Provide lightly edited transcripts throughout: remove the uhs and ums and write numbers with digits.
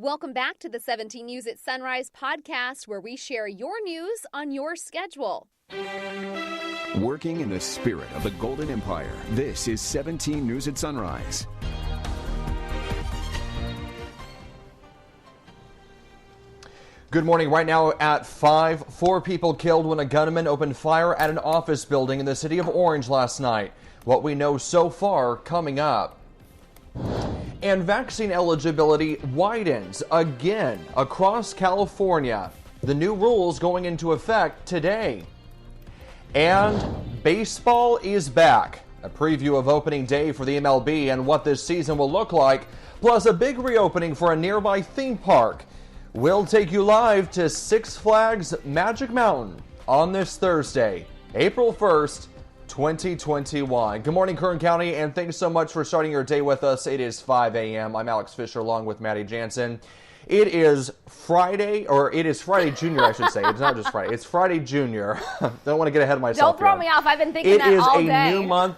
Welcome back to the 17 News at Sunrise podcast, where we share your news on your schedule. Working in the spirit of the Golden Empire, this is 17 News at Sunrise. Good morning. Right now at 5, 4 people killed when a gunman opened fire at an office building in the city of Orange last night. What we know so far coming up. And vaccine eligibility widens again across California. The new rules going into effect today. And baseball is back. A preview of opening day for the MLB and what this season will look like, plus a big reopening for a nearby theme park. We'll take you live to Six Flags Magic Mountain on this Thursday, April 1st, 2021. Good morning, Kern County, and thanks so much for starting your day with us. It is 5 a.m. I'm Alex Fisher along with Maddie Jansen. It is Friday Junior, I should say. It's not just Friday. It's Friday Junior. Don't want to get ahead of myself. Don't throw me off. I've been thinking that all day. It is a new month.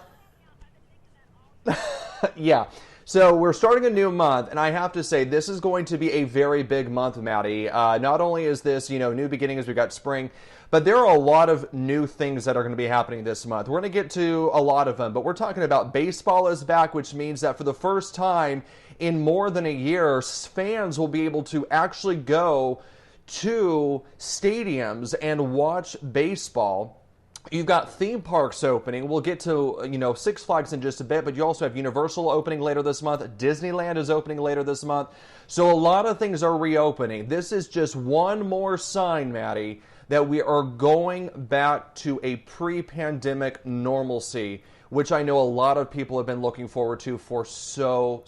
Yeah. So we're starting a new month, and I have to say this is going to be a very big month, Maddie. Not only is this, new beginnings, we've got spring, but there are a lot of new things that are going to be happening this month. We're going to get to a lot of them, but we're talking about baseball is back, which means that for the first time in more than a year, fans will be able to actually go to stadiums and watch baseball. You've got theme parks opening. We'll get to, Six Flags in just a bit, but you also have Universal opening later this month. Disneyland is opening later this month. So a lot of things are reopening. This is just one more sign, Maddie, that we are going back to a pre-pandemic normalcy, which I know a lot of people have been looking forward to for so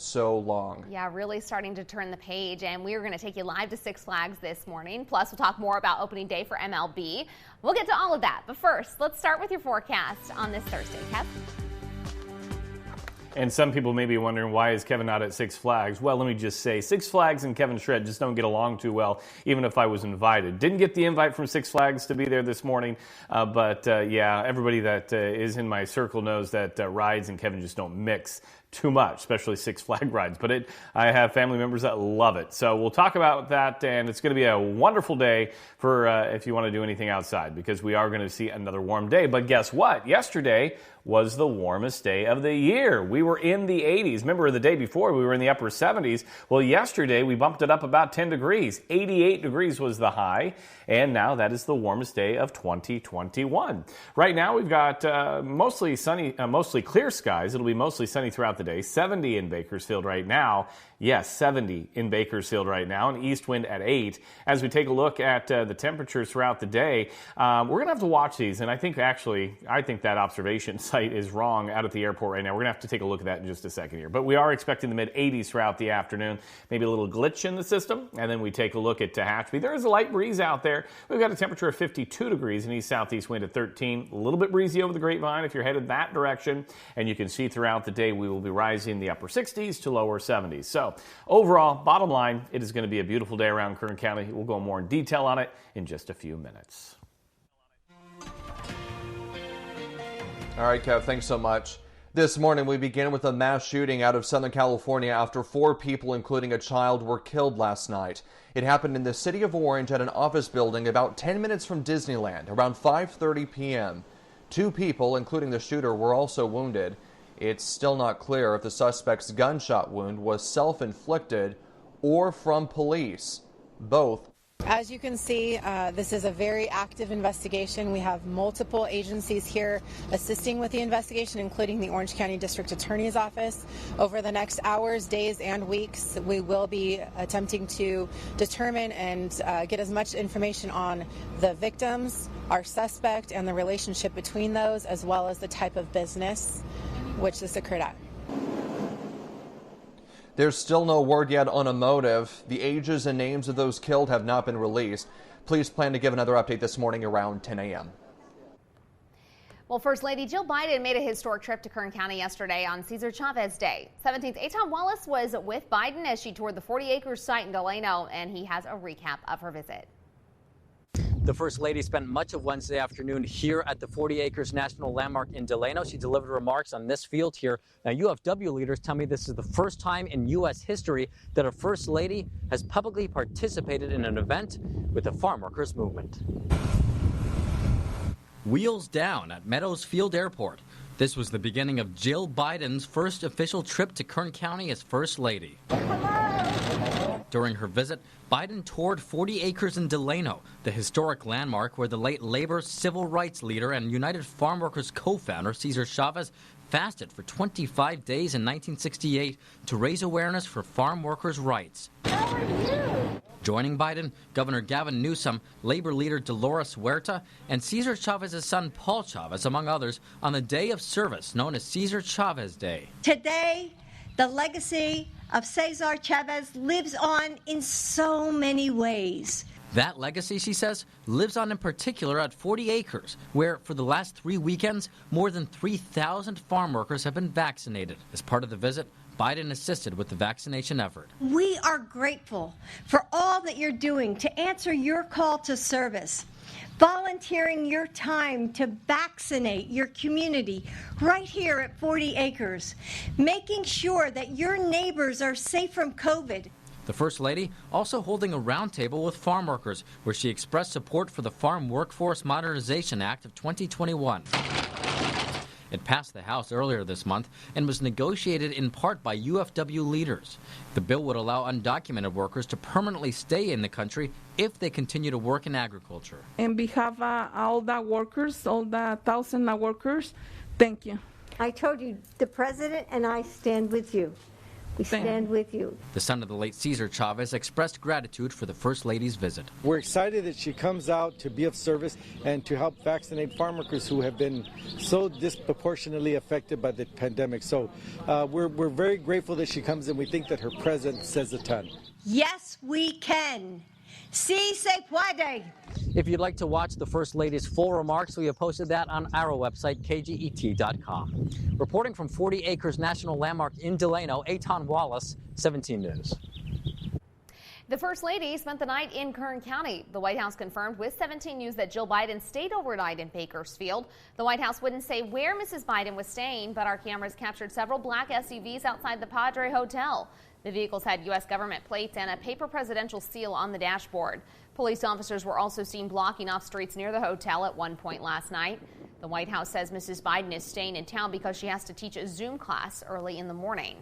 long. Yeah, really starting to turn the page, and we are going to take you live to Six Flags this morning. Plus, we'll talk more about opening day for MLB. We'll get to all of that, but first, let's start with your forecast on this Thursday. Kev? And some people may be wondering, why is Kevin not at Six Flags? Well, let me just say, Six Flags and Kevin Shred just don't get along too well, even if I was invited. Didn't get the invite from Six Flags to be there this morning, but everybody that is in my circle knows that rides and Kevin just don't mix too much, especially Six Flag rides. But I have family members that love it. So we'll talk about that, and it's going to be a wonderful day for if you want to do anything outside, because we are going to see another warm day. But guess what? Yesterday was the warmest day of the year. We were in the 80s. Remember the day before we were in the upper 70s? Well, yesterday we bumped it up about 10 degrees. 88 degrees was the high, and now that is the warmest day of 2021. Right now we've got mostly sunny, mostly clear skies. It'll be mostly sunny throughout the day. 70 in Bakersfield right now. Yes, 70 in Bakersfield right now, an east wind at 8. As we take a look at the temperatures throughout the day, we're going to have to watch these, and I think that observation site is wrong out at the airport right now. We're going to have to take a look at that in just a second here. But we are expecting the mid-80s throughout the afternoon, maybe a little glitch in the system, and then we take a look at Tehachapi. There is a light breeze out there. We've got a temperature of 52 degrees, an east-southeast wind at 13, a little bit breezy over the Grapevine if you're headed that direction, and you can see throughout the day we will be rising the upper 60s to lower 70s. So overall, bottom line, it is going to be a beautiful day around Kern County. We'll go more in detail on it in just a few minutes. All right, Kev, thanks so much. This morning, we begin with a mass shooting out of Southern California after 4 people, including a child, were killed last night. It happened in the city of Orange at an office building about 10 minutes from Disneyland, around 5:30 p.m. 2 people, including the shooter, were also wounded. It's still not clear if the suspect's gunshot wound was self-inflicted or from police. Both. As you can see, this is a very active investigation. We have multiple agencies here assisting with the investigation, including the Orange County District Attorney's Office. Over the next hours, days, and weeks, we will be attempting to determine and get as much information on the victims, our suspect, and the relationship between those, as well as the type of business which this occurred at. There's still no word yet on a motive. The ages and names of those killed have not been released. Police plan to give another update this morning around 10 a.m. Well, First Lady Jill Biden made a historic trip to Kern County yesterday on Cesar Chavez Day. 17th Aton Wallace was with Biden as she toured the 40-acre site in Delano, and he has a recap of her visit. The First Lady spent much of Wednesday afternoon here at the 40 Acres National Landmark in Delano. She delivered remarks on this field here. Now, UFW leaders tell me this is the first time in U.S. history that a First Lady has publicly participated in an event with the farm workers movement. Wheels down at Meadows Field Airport. This was the beginning of Jill Biden's first official trip to Kern County as First Lady. During her visit, Biden toured 40 Acres in Delano, the historic landmark where the late labor civil rights leader and United Farm Workers co-founder Cesar Chavez fasted for 25 days in 1968 to raise awareness for farm workers' rights. How are you? Joining Biden, Governor Gavin Newsom, labor leader Dolores Huerta, and Cesar Chavez's son Paul Chavez, among others, on the day of service known as Cesar Chavez Day. Today, the legacy of Cesar Chavez lives on in so many ways. That legacy, she says, lives on in particular at 40 Acres, where for the last 3 weekends, more than 3,000 farm workers have been vaccinated. As part of the visit, Biden assisted with the vaccination effort. We are grateful for all that you're doing to answer your call to service, volunteering your time to vaccinate your community right here at 40 Acres, making sure that your neighbors are safe from COVID. The First Lady also holding a roundtable with farm workers, where she expressed support for the Farm Workforce Modernization Act of 2021. It passed the House earlier this month and was negotiated in part by UFW leaders. The bill would allow undocumented workers to permanently stay in the country if they continue to work in agriculture. On behalf of all the workers, all the thousands of workers, thank you. I told you, the president and I stand with you. We stand with you. The son of the late Cesar Chavez expressed gratitude for the First Lady's visit. We're excited that she comes out to be of service and to help vaccinate farm workers who have been so disproportionately affected by the pandemic. So we're very grateful that she comes, and we think that her presence says a ton. Yes, we can. Sí se puede. If you'd like to watch the First Lady's full remarks, we have posted that on our website, kget.com. Reporting from 40 Acres National Landmark in Delano, Eitan Wallace, 17 News. The First Lady spent the night in Kern County. The White House confirmed with 17 News that Jill Biden stayed overnight in Bakersfield. The White House wouldn't say where Mrs. Biden was staying, but our cameras captured several black SUVs outside the Padre Hotel. The vehicles had U.S. government plates and a paper presidential seal on the dashboard. Police officers were also seen blocking off streets near the hotel at one point last night. The White House says Mrs. Biden is staying in town because she has to teach a Zoom class early in the morning.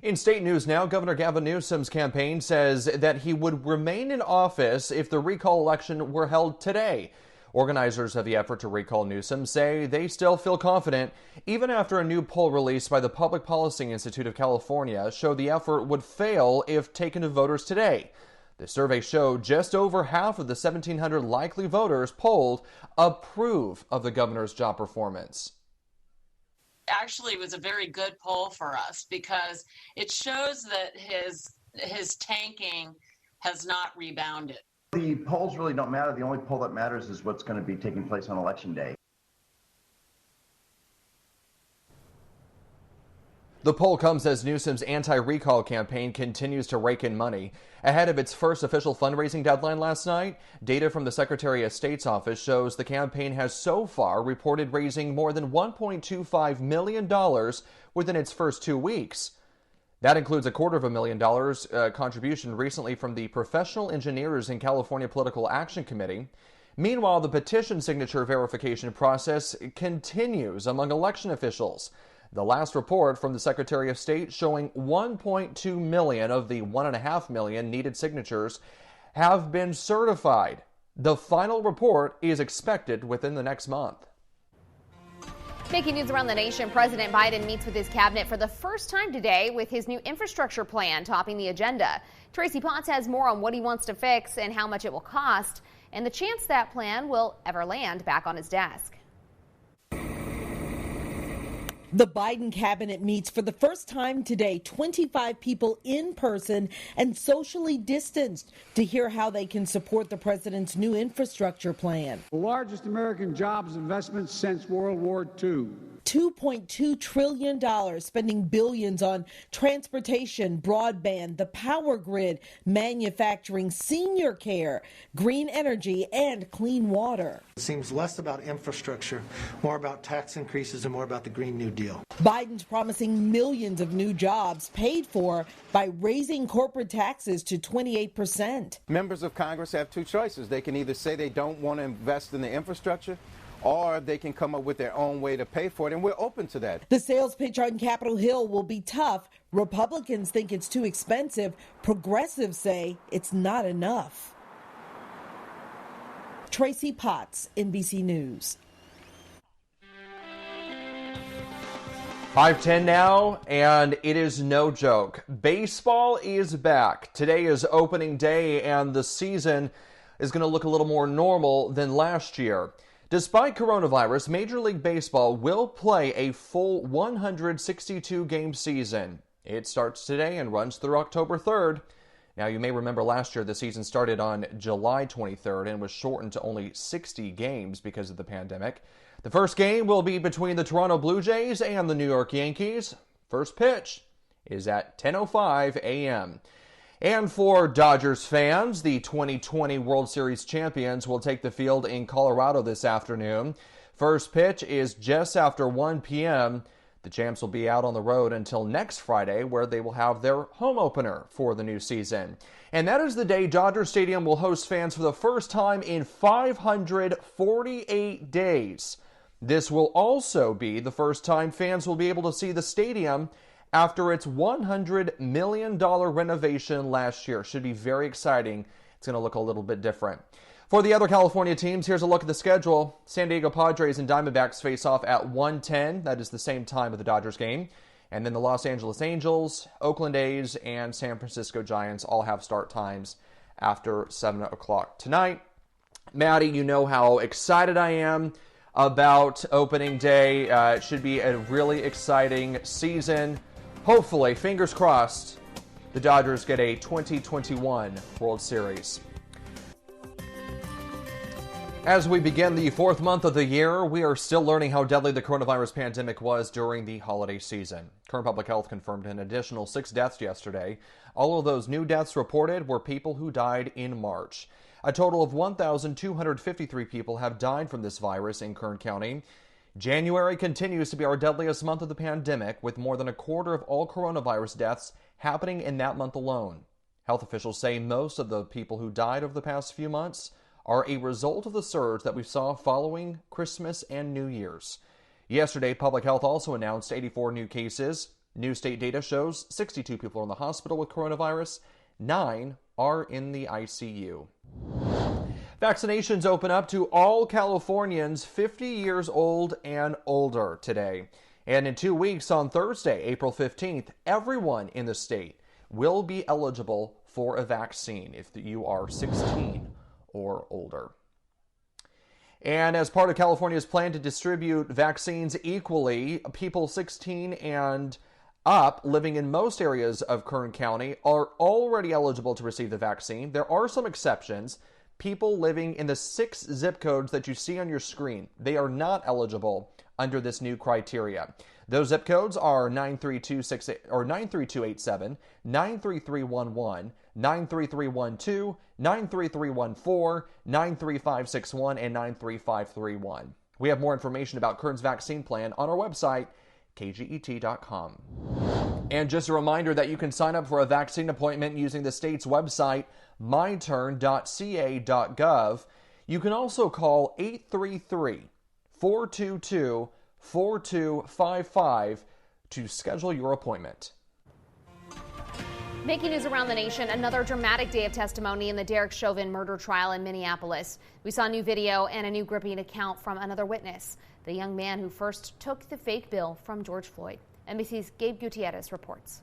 In state news now, Governor Gavin Newsom's campaign says that he would remain in office if the recall election were held today. Organizers of the effort to recall Newsom say they still feel confident, even after a new poll released by the Public Policy Institute of California showed the effort would fail if taken to voters today. The survey showed just over half of the 1,700 likely voters polled approve of the governor's job performance. Actually, it was a very good poll for us because it shows that his tanking has not rebounded. The polls really don't matter. The only poll that matters is what's going to be taking place on Election Day. The poll comes as Newsom's anti-recall campaign continues to rake in money. Ahead of its first official fundraising deadline last night, data from the Secretary of State's office shows the campaign has so far reported raising more than $1.25 million within its first 2 weeks. That includes a $250,000 contribution recently from the Professional Engineers in California Political Action Committee. Meanwhile, the petition signature verification process continues among election officials. The last report from the Secretary of State showing 1.2 million of the 1.5 million needed signatures have been certified. The final report is expected within the next month. Making news around the nation, President Biden meets with his cabinet for the first time today with his new infrastructure plan topping the agenda. Tracy Potts has more on what he wants to fix and how much it will cost, and the chance that plan will ever land back on his desk. The Biden cabinet meets for the first time today, 25 people in person and socially distanced, to hear how they can support the president's new infrastructure plan. The largest American jobs investment since World War II. $2.2 trillion, spending billions on transportation, broadband, the power grid, manufacturing, senior care, green energy, and clean water. It seems less about infrastructure, more about tax increases, and more about the Green New Deal. Biden's promising millions of new jobs paid for by raising corporate taxes to 28%. Members of Congress have two choices. They can either say they don't want to invest in the infrastructure, or they can come up with their own way to pay for it, and we're open to that. The sales pitch on Capitol Hill will be tough. Republicans think it's too expensive. Progressives say it's not enough. Tracy Potts, NBC News. 5:10 now, and it is no joke. Baseball is back. Today is opening day, and the season is going to look a little more normal than last year. Despite coronavirus, Major League Baseball will play a full 162-game season. It starts today and runs through October 3rd. Now, you may remember last year the season started on July 23rd and was shortened to only 60 games because of the pandemic. The first game will be between the Toronto Blue Jays and the New York Yankees. First pitch is at 10:05 a.m. And for Dodgers fans, the 2020 World Series champions will take the field in Colorado this afternoon. First pitch is just after 1 p.m. The champs will be out on the road until next Friday, where they will have their home opener for the new season. And that is the day Dodger Stadium will host fans for the first time in 548 days. This will also be the first time fans will be able to see the stadium after its $100 million renovation last year. Should be very exciting. It's going to look a little bit different. For the other California teams, here's a look at the schedule. San Diego Padres and Diamondbacks face off at 1:10. That is the same time of the Dodgers game. And then the Los Angeles Angels, Oakland A's, and San Francisco Giants all have start times after 7 o'clock tonight. Maddie, you know how excited I am about opening day. It should be a really exciting season. Hopefully, fingers crossed, the Dodgers get a 2021 World Series. As we begin the fourth month of the year, we are still learning how deadly the coronavirus pandemic was during the holiday season. Current Public Health confirmed an additional 6 deaths yesterday. All of those new deaths reported were people who died in March. A total of 1,253 people have died from this virus in Kern County. January continues to be our deadliest month of the pandemic, with more than a quarter of all coronavirus deaths happening in that month alone. Health officials say most of the people who died over the past few months are a result of the surge that we saw following Christmas and New Year's. Yesterday, Public Health also announced 84 new cases. New state data shows 62 people are in the hospital with coronavirus. 9 are in the ICU. Vaccinations open up to all Californians 50 years old and older today. And in 2 weeks, on Thursday, April 15th, everyone in the state will be eligible for a vaccine if you are 16 or older. And as part of California's plan to distribute vaccines equally, people 16 and up living in most areas of Kern County are already eligible to receive the vaccine. There are some exceptions. People living in the 6 zip codes that you see on your screen, they are not eligible under this new criteria. Those zip codes are 93287, 93311, 93312, 93314, 93561, and 93531. We have more information about Kern's vaccine plan on our website, kget.com. And just a reminder that you can sign up for a vaccine appointment using the state's website, myturn.ca.gov. You can also call 833-422-4255 to schedule your appointment. Making news around the nation, another dramatic day of testimony in the Derek Chauvin murder trial in Minneapolis. We saw new video and a new gripping account from another witness, the young man who first took the fake bill from George Floyd. NBC's Gabe Gutierrez reports.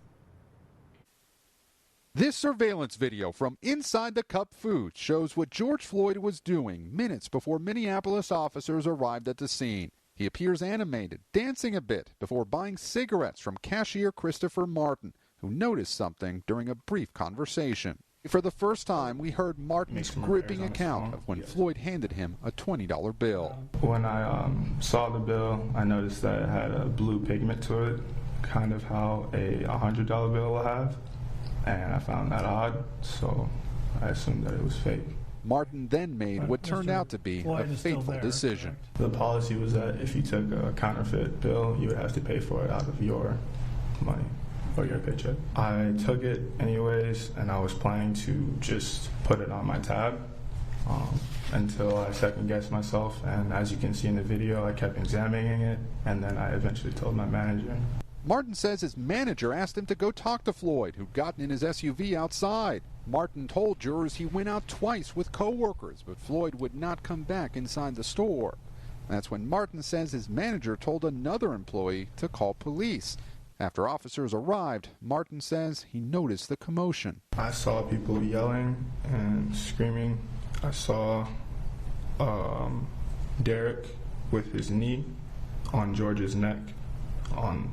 This surveillance video from inside the Cup Foods shows what George Floyd was doing minutes before Minneapolis officers arrived at the scene. He appears animated, dancing a bit before buying cigarettes from cashier Christopher Martin, who noticed something during a brief conversation. For the first time, we heard Martin's gripping account of when Floyd handed him a $20 bill. When I saw the bill, I noticed that it had a blue pigment to it, kind of how a $100 bill will have, and I found that odd, so I assumed that it was fake. Martin then made what turned out to be a fateful decision. The policy was that if you took a counterfeit bill, you would have to pay for it out of your money or your paycheck. I took it anyways, and I was planning to just put it on my tab until I second-guessed myself. And as you can see in the video, I kept examining it, and then I eventually told my manager. Martin says his manager asked him to go talk to Floyd, who'd gotten in his SUV outside. Martin told jurors he went out twice with co-workers, but Floyd would not come back inside the store. That's when Martin says his manager told another employee to call police. After officers arrived, Martin says he noticed the commotion. I saw people yelling and screaming. I saw Derek with his knee on George's neck on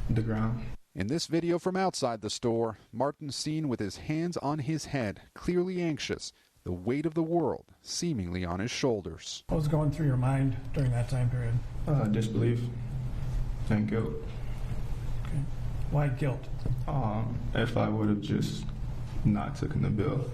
the ground. In this video from outside the store, Martin's seen with his hands on his head, clearly anxious, the weight of the world seemingly on his shoulders. What was going through your mind during that time period? Disbelief and guilt. Okay. Why guilt? If I would have just not taken the bill,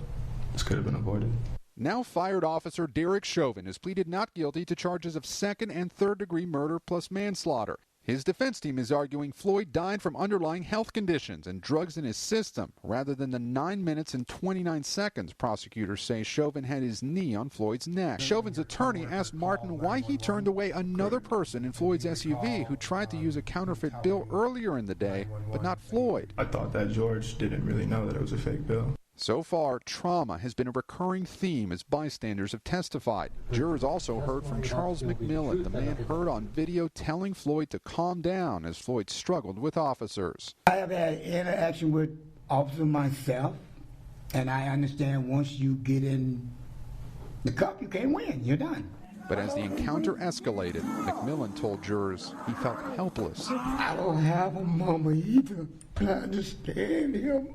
this could have been avoided. Now fired officer Derek Chauvin has pleaded not guilty to charges of second and third degree murder plus manslaughter. His defense team is arguing Floyd died from underlying health conditions and drugs in his system, rather than the 9 minutes and 29 seconds prosecutors say Chauvin had his knee on Floyd's neck. Chauvin's attorney asked Martin why he turned away another person in Floyd's SUV who tried to use a counterfeit bill earlier in the day, but not Floyd. I thought that George didn't really know that it was a fake bill. So far, trauma has been a recurring theme as bystanders have testified. Jurors also heard from Charles McMillan, the man heard on video telling Floyd to calm down as Floyd struggled with officers. I have had interaction with officers myself, and I understand once you get in the cup, you can't win. You're done. But as the encounter escalated, McMillan told jurors he felt helpless. I don't have a mama either. I understand him.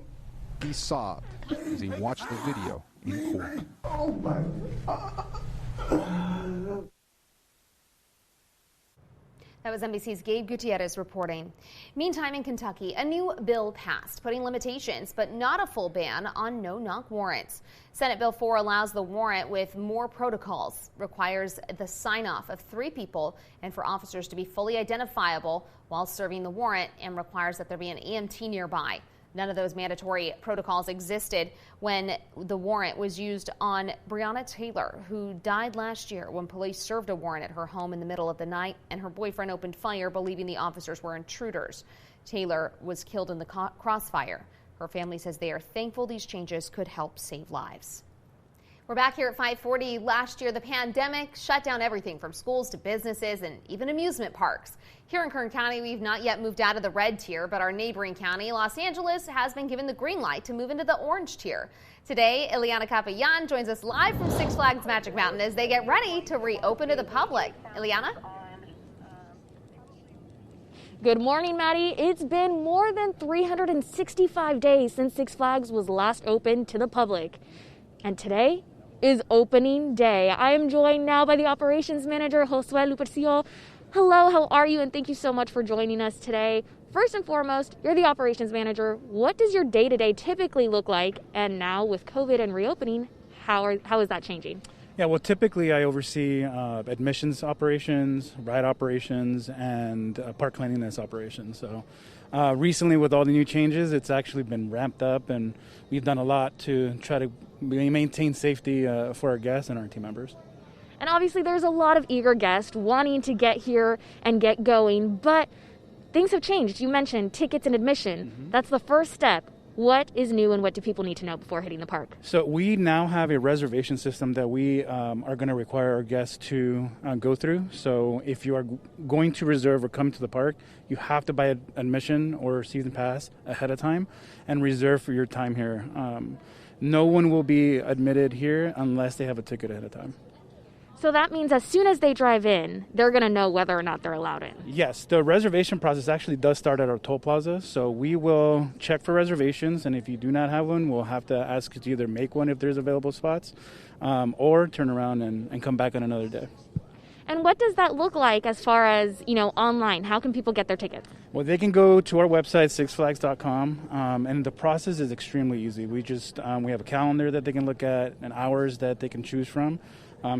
He sobbed as he watched the video in court. Oh my God. That was NBC's Gabe Gutierrez reporting. Meantime, in Kentucky, a new bill passed, putting limitations but not a full ban on no-knock warrants. Senate Bill 4 allows the warrant with more protocols, requires the sign-off of 3 people and for officers to be fully identifiable while serving the warrant, and requires that there be an EMT nearby. None of those mandatory protocols existed when the warrant was used on Breonna Taylor, who died last year when police served a warrant at her home in the middle of the night, and her boyfriend opened fire believing the officers were intruders. Taylor was killed in the crossfire. Her family says they are thankful these changes could help save lives. We're back here at 540. Last year, the pandemic shut down everything from schools to businesses and even amusement parks. Here in Kern County, we've not yet moved out of the red tier, but our neighboring county, Los Angeles, has been given the green light to move into the orange tier. Today, Ileana Capeyan joins us live from Six Flags Magic Mountain as they get ready to reopen to the public. Ileana? Good morning, Maddie. It's been more than 365 days since Six Flags was last open to the public. And today is opening day. I am joined now by the operations manager, Josue Lupercio. Hello, how are you? And thank you so much for joining us today. First and foremost, you're the operations manager. What does your day-to-day typically look like? And now with COVID and reopening, how is that changing? Yeah, well, typically I oversee admissions operations, ride operations, and park cleanliness operations. So recently with all the new changes, it's actually been ramped up, and we've done a lot to try to maintain safety for our guests and our team members. And obviously there's a lot of eager guests wanting to get here and get going, but things have changed. You mentioned tickets and admission. Mm-hmm. That's the first step. What is new and what do people need to know before hitting the park? So we now have a reservation system that we are going to require our guests to go through. So if you are going to reserve or come to the park, you have to buy an admission or season pass ahead of time and reserve for your time here. No one will be admitted here unless they have a ticket ahead of time. So that means as soon as they drive in, they're going to know whether or not they're allowed in. Yes, the reservation process actually does start at our toll plaza. So we will check for reservations, and if you do not have one, we'll have to ask you to either make one if there's available spots, or turn around and come back on another day. And what does that look like as far as, online? How can people get their tickets? Well, they can go to our website, sixflags.com, and the process is extremely easy. We have a calendar that they can look at and hours that they can choose from.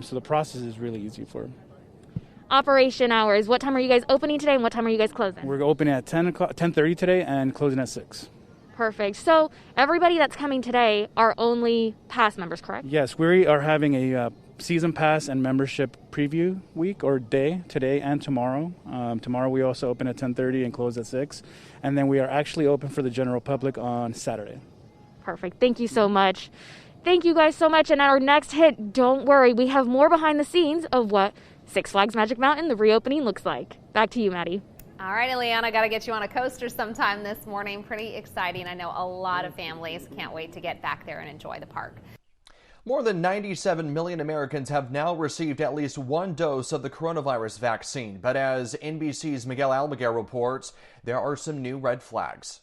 So the process is really easy for them. Operation hours. What time are you guys opening today and what time are you guys closing? We're opening at 10:30 today and closing at 6. Perfect. So everybody that's coming today are only pass members, correct? Yes, we are having a season pass and membership preview week or day today and tomorrow. Tomorrow we also open at 10:30 and close at 6. And then we are actually open for the general public on Saturday. Perfect. Thank you so much. Thank you guys so much. And at our next hit, don't worry, we have more behind the scenes of what Six Flags Magic Mountain, the reopening, looks like. Back to you, Maddie. All right, Eliana, got to get you on a coaster sometime this morning. Pretty exciting. I know a lot of families can't wait to get back there and enjoy the park. More than 97 million Americans have now received at least one dose of the coronavirus vaccine. But as NBC's Miguel Almaguer reports, there are some new red flags.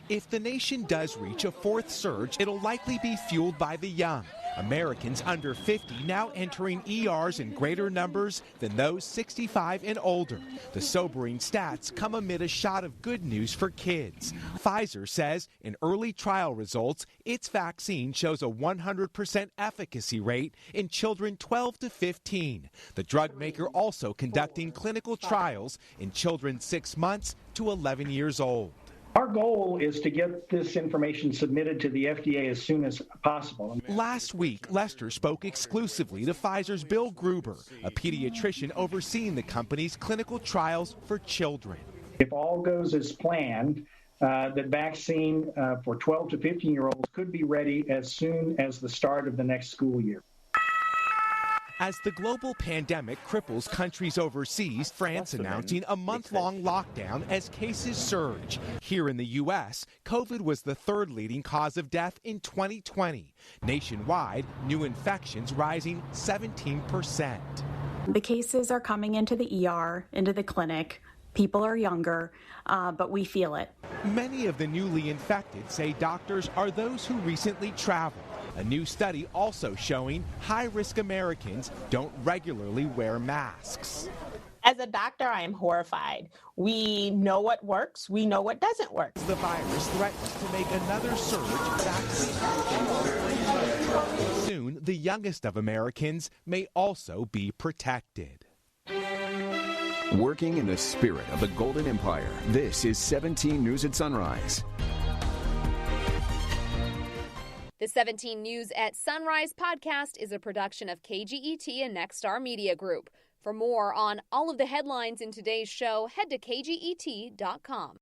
If the nation does reach a fourth surge, it'll likely be fueled by the young. Americans under 50 now entering ERs in greater numbers than those 65 and older. The sobering stats come amid a shot of good news for kids. Pfizer says in early trial results, its vaccine shows a 100% efficacy rate in children 12 to 15. The drug maker also conducting clinical trials in children 6 months to 11 years old. Our goal is to get this information submitted to the FDA as soon as possible. Last week, Lester spoke exclusively to Pfizer's Bill Gruber, a pediatrician overseeing the company's clinical trials for children. If all goes as planned, the vaccine for 12 to 15-year-olds could be ready as soon as the start of the next school year. As the global pandemic cripples countries overseas, France announcing a month-long lockdown as cases surge. Here in the U.S., COVID was the third leading cause of death in 2020. Nationwide, new infections rising 17%. The cases are coming into the ER, into the clinic. People are younger, but we feel it. Many of the newly infected say doctors are those who recently traveled. A new study also showing high-risk Americans don't regularly wear masks. As a doctor, I am horrified. We know what works. We know what doesn't work. The virus threatens to make another surge. Soon, the youngest of Americans may also be protected. Working in the spirit of the Golden Empire, this is 17 News at Sunrise. The 17 News at Sunrise podcast is a production of KGET and Nexstar Media Group. For more on all of the headlines in today's show, head to kget.com.